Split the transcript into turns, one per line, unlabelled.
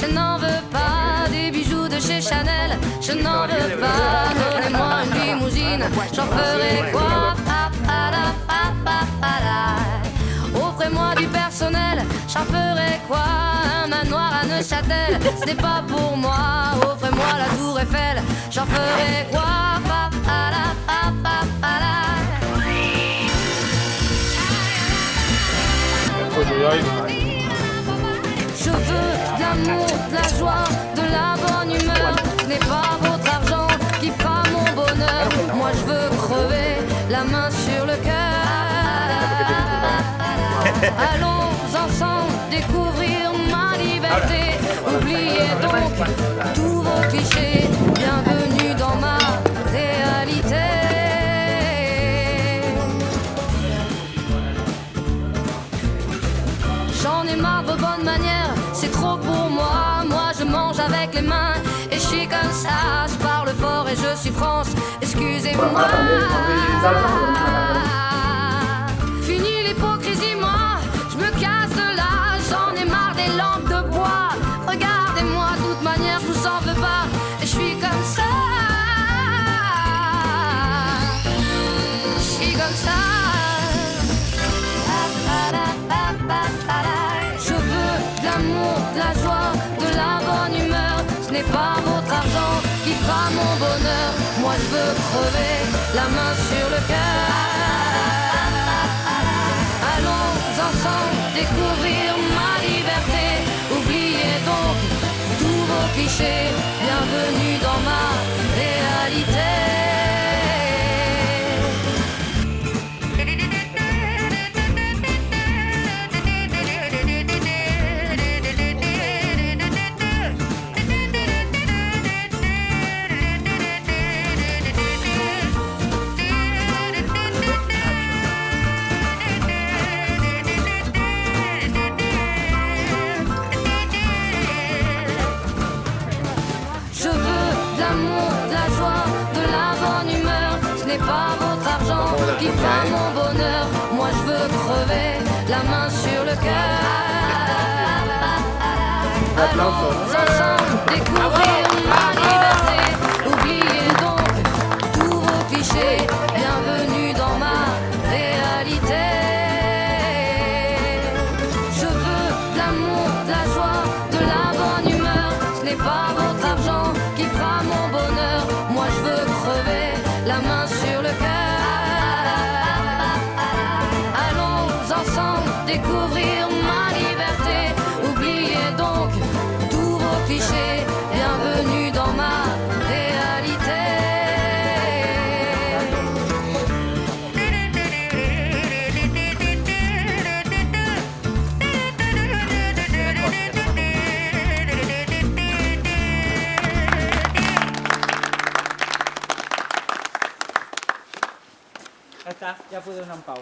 je n'en veux pas des bijoux de chez Chanel, je n'en veux pas. Donnez-moi une limousine, j'en ferai quoi? Offrez-moi du personnel, j'en ferai quoi? Un manoir à Neuchâtel, ce n'est pas pour moi. Offrez-moi la tour Eiffel, j'en ferai quoi? Je veux de l'amour, de la joie, de la bonne humeur. Ce n'est pas votre argent qui fera mon bonheur. Moi je veux crever la main sur le cœur. Allons ensemble découvrir ma liberté. Oubliez donc tous vos clichés. Bienvenue dans ma réalité. J'en ai marre de vos bonnes manières, c'est trop pour moi. Moi je mange avec les mains et je suis comme ça. Je parle fort et je suis France, excusez-moi. Fini l'hypocrisie, moi, je me casse de là. J'en ai marre des lampes de bois. Regardez-moi, de toute manière, je vous en veux pas. Et je suis comme ça. Je suis comme ça. Je veux de l'amour, de la joie, de la bonne humeur. Ce n'est pas votre argent qui fera mon bonheur. Moi je veux crever la main sur le cœur. Allons ensemble découvrir ma liberté. Oubliez donc tous vos clichés. Bienvenue dans ma réalité. Je veux de l'amour, de la joie, de la bonne humeur. Ce n'est pas votre argent qui fera mon bonheur. Moi je veux crever la main sur le cœur. Allons ensemble découvrir ma liberté. Oubliez donc tous vos clichés. Bienvenue dans ma réalité. Je veux de l'amour, de la joie, de la bonne humeur. Ce n'est pas votre argent qui fera mon bonheur. Moi je veux crever la main sur le cœur. Allons ensemble découvrir ma liberté. Oubliez donc tous vos clichés. Bienvenue dans ma réalité.
Ja està, ja podeu anar en pau.